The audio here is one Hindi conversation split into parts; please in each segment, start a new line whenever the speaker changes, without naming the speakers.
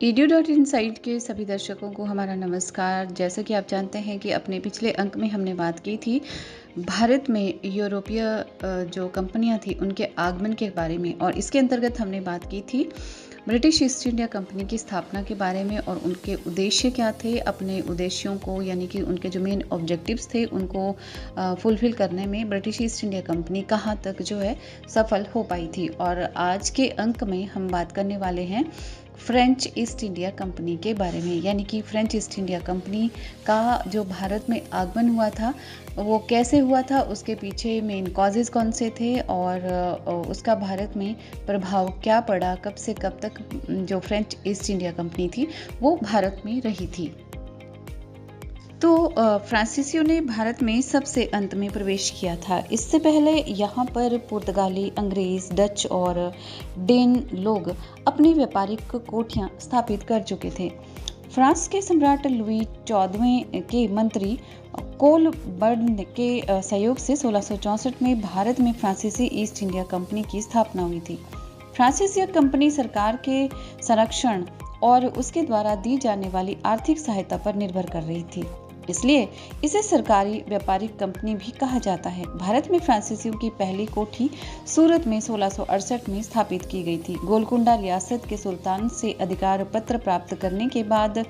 edu.insight के सभी दर्शकों को हमारा नमस्कार। जैसा कि आप जानते हैं कि अपने पिछले अंक में हमने बात की थी भारत में यूरोपीय जो कंपनियां थी उनके आगमन के बारे में, और इसके अंतर्गत हमने बात की थी ब्रिटिश ईस्ट इंडिया कंपनी की स्थापना के बारे में और उनके उद्देश्य क्या थे। अपने उद्देश्यों को यानी कि उनके जो मेन ऑब्जेक्टिव्स थे उनको फुलफिल करने में ब्रिटिश ईस्ट इंडिया कंपनी कहाँ तक जो है सफल हो पाई थी। और आज के अंक में हम बात करने वाले हैं फ्रेंच ईस्ट इंडिया कंपनी के बारे में, यानी कि फ्रेंच ईस्ट इंडिया कंपनी का जो भारत में आगमन हुआ था वो कैसे हुआ था, उसके पीछे मेन कॉजेज़ कौन से थे और उसका भारत में प्रभाव क्या पड़ा, कब से कब तक जो फ्रेंच ईस्ट इंडिया कंपनी थी वो भारत में रही थी। तो फ्रांसीसियों ने भारत में सबसे अंत में प्रवेश किया था। इससे पहले यहाँ पर पुर्तगाली, अंग्रेज, डच और डेन लोग अपनी व्यापारिक कोठियाँ स्थापित कर चुके थे। फ्रांस के सम्राट लुई 14वें के मंत्री कोलबर्न के सहयोग से 1664 में भारत में फ्रांसीसी ईस्ट इंडिया कंपनी की स्थापना हुई थी। फ्रांसीसी कंपनी सरकार के संरक्षण और उसके द्वारा दी जाने वाली आर्थिक सहायता पर निर्भर कर रही थी, इसलिए इसे सरकारी व्यापारिक कंपनी भी कहा जाता है। भारत में फ्रांसीसियों की पहली कोठी सूरत में 1668 में स्थापित की गई थी। गोलकुंडा रियासत के सुल्तान से अधिकार पत्र प्राप्त करने के बाद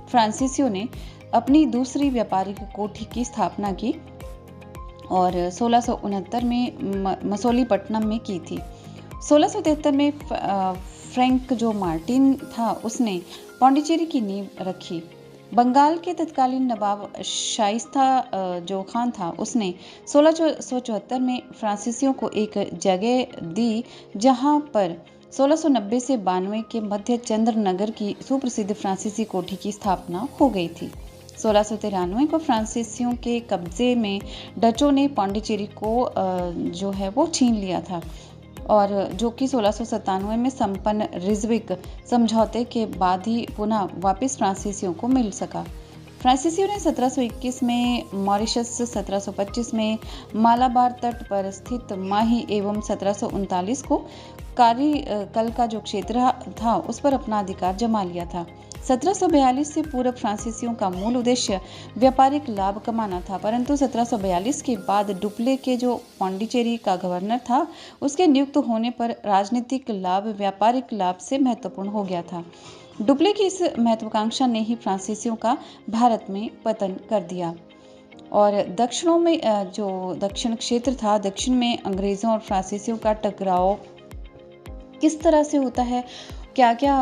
फ्रांसीसियों ने अपनी दूसरी व्यापारिक कोठी की स्थापना की और 1669 में मसोलीपट्टनम में की थी। 1673 में फ्रैंक जो मार्टिन था उसने पांडिचेरी की नींव रखी। बंगाल के तत्कालीन नवाब शाइस्ता जो खान था उसने 1674 में फ्रांसीसियों को एक जगह दी जहां पर 1690 से 92 के मध्य चंद्रनगर की सुप्रसिद्ध फ्रांसीसी कोठी की स्थापना हो गई थी। 1693 को फ्रांसीसियों के कब्जे में डचों ने पांडिचेरी को जो है वो छीन लिया था, और जो कि 1697 में संपन्न रिजविक समझौते के बाद ही पुनः वापस फ्रांसीसियों को मिल सका। फ्रांसीसियों ने 1721 में मॉरिशस, 1725 में मालाबार तट पर स्थित माही एवं 1739 को कारीकल का जो क्षेत्र था उस पर अपना अधिकार जमा लिया था। 1742 से पूर्व फ्रांसीसियों का मूल उद्देश्य व्यापारिक लाभ कमाना था, परंतु 1742 के बाद डुप्ले के जो पांडिचेरी का गवर्नर था उसके नियुक्त होने पर राजनीतिक लाभ व्यापारिक लाभ से महत्वपूर्ण हो गया था। डुप्ले की इस महत्वाकांक्षा ने ही फ्रांसीसियों का भारत में पतन कर दिया। और दक्षिणों में जो दक्षिण क्षेत्र था, दक्षिण में अंग्रेजों और फ्रांसीसियों का टकराव किस तरह से होता है, क्या क्या